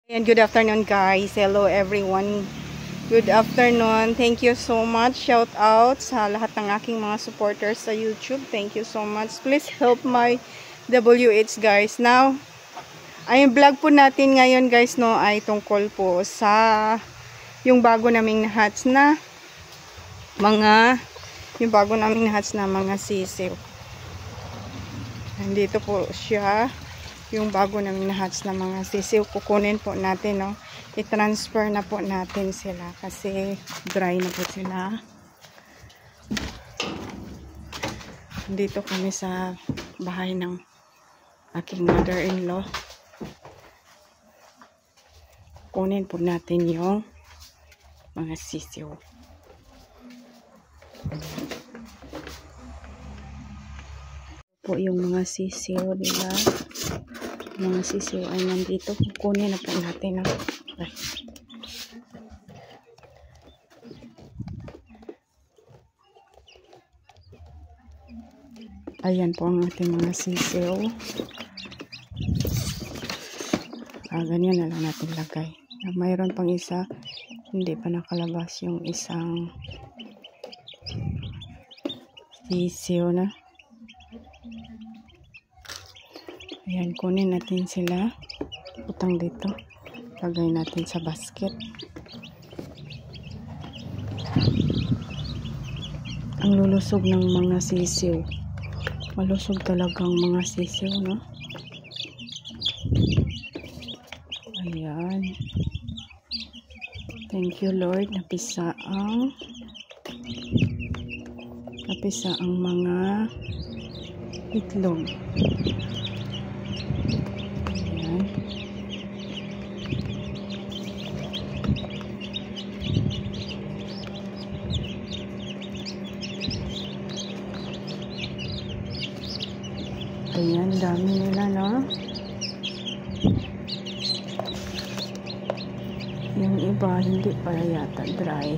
And good afternoon guys. Hello everyone. Good afternoon. Thank you so much. Shout out sa lahat ng aking mga supporters sa YouTube. Thank you so much. Please help my WH guys. Now, ay vlog po natin ngayon guys no ay tungkol po sa yung bago naming hatch na mga sisiw. Nandito po siya. Yung bago namin na-hatch na mga sisiw, kukunin po natin, no? I-transfer na po natin sila kasi dry na po sila. Dito kami sa bahay ng aking mother-in-law. Kukunin po natin yung mga sisiw. Po yung mga sisiw nila. Mga sisiw ay nandito. Kukunin na po natin. Okay. Ayan po ang ating mga sisiw. Ganyan na lang natin lagay. Mayroon pang isa. Hindi pa nakalabas yung isang sisiw na. Ayan, kunin natin sila. Utang dito. Lagay natin sa basket. Ang lulusog ng mga sisiw. Malusog talagang mga sisiw, no? Ayan. Thank you, Lord. Napisa ang mga itlog. Ayan, dami nila, no? Yung iba, hindi pa yata dry.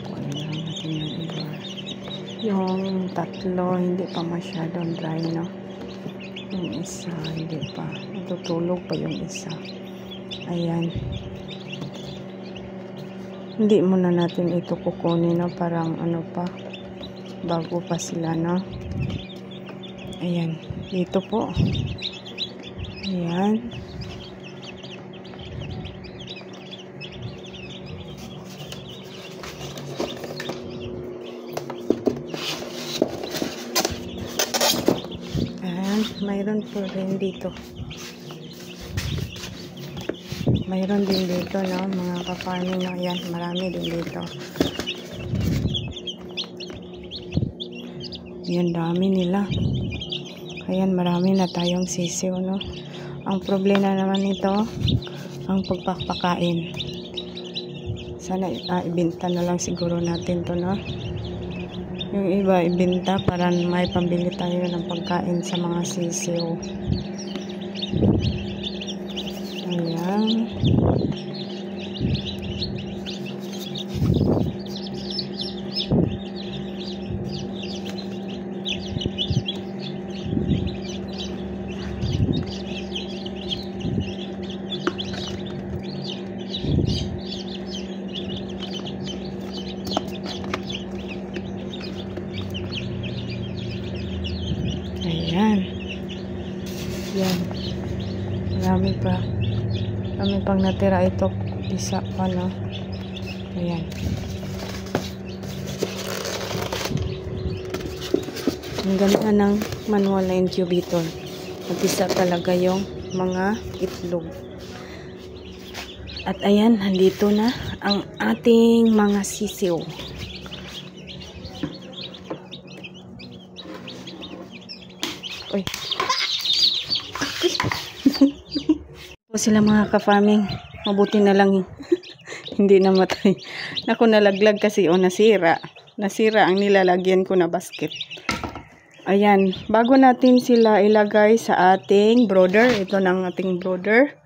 Kunin lang natin yung iba. Yung tatlo, hindi pa masyadong dry, no? Yung isa, hindi pa. Natutulog pa yung isa. Ayan. Hindi muna natin ito kukunin, no? Parang ano pa. Bago pa sila, no? Ayan. Dito po. Ayan. Ayan. Mayroon po rin dito. Mayroon din dito, no? Mga ka-farming, no? Ayan. Marami din dito. Ayan, dami nila. Ayan, marami na tayong sisiw, no? Ang problema naman nito, ang pagpapakain. Sana ibenta na lang siguro natin to, no? Yung iba, ibenta para may pambili tayo ng pagkain sa mga sisiw. Ayan. Ayan. Yan. Marami pa. Marami pang natira ito. Isa pa, no? Ayan. Ang ganda ng manual na incubator. Mag-isa talaga yung mga itlog. At ayan, nandito na ang ating mga sisiw. Uy. Po sila mga ka-farming. Mabuti na lang hindi namatay. Naku, nalaglag kasi o nasira. Nasira ang nilalagyan ko na basket. Ayan, bago natin sila ilagay sa ating brooder. Ito na ang ating brooder.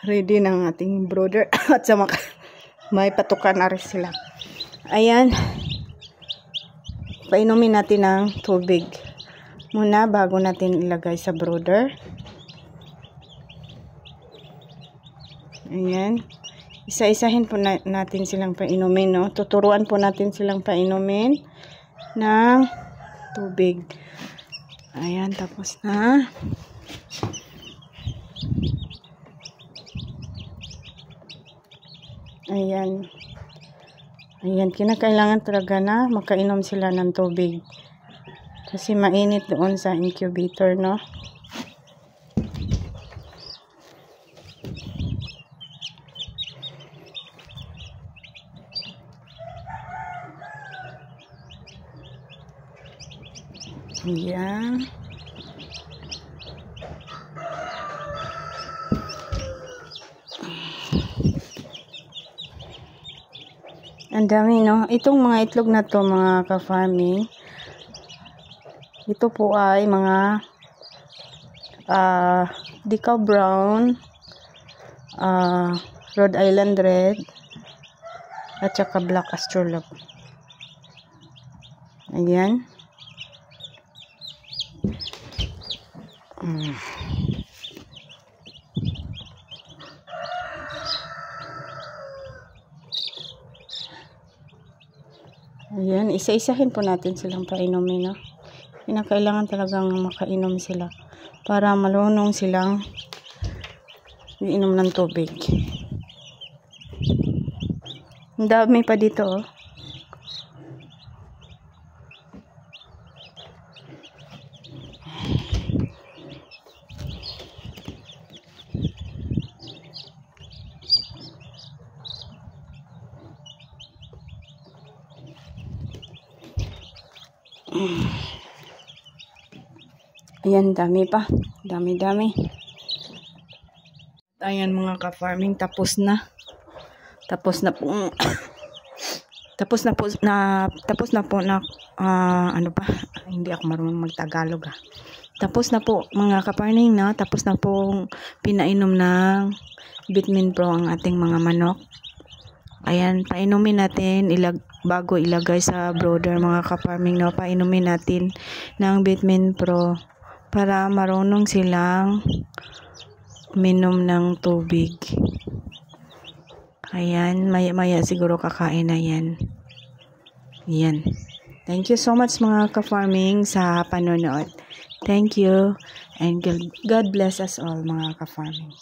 Ready ng ating brooder. At sa may patukan na rin sila. Ayan. Painumin natin ng tubig. muna bago natin ilagay sa brooder. Ayan. Isa-isahin po natin silang painumin, no? Tuturuan po natin silang painumin ng tubig. Ayan, tapos na. Ayan. Ayan, kinakailangan talaga na makainom sila ng tubig. Kasi mainit doon sa incubator, no? Ayan. Ang dami, no? Itong mga itlog na to, mga ka-farming, ito po ay mga Decal Brown, Rhode Island Red, at saka Black Astrolab. Ayan. Ayan, isa-isahin po natin silang painumin, no? Kinakailangan talagang makainom sila para malunong silang iinom ng tubig. Ang dami pa dito, oh. Ayan, dami pa. Dami-dami. Ayan mga ka-farming, tapos na. Tapos na po. tapos na po na ano pa? Hindi ako marunong mag-Tagalog, ah. Tapos na po mga ka-farming, na. Tapos na po pinainom ng Vitamin Pro ang ating mga manok. Ayan, painumin natin bago ilagay sa brooder, mga ka-farming, no? Painumin natin ng Vitamin Pro para marunong silang minom ng tubig. Ayan, maya-maya siguro kakain na yan. Yan. Thank you so much mga ka-farming sa panonood. Thank you and God bless us all mga ka-farming.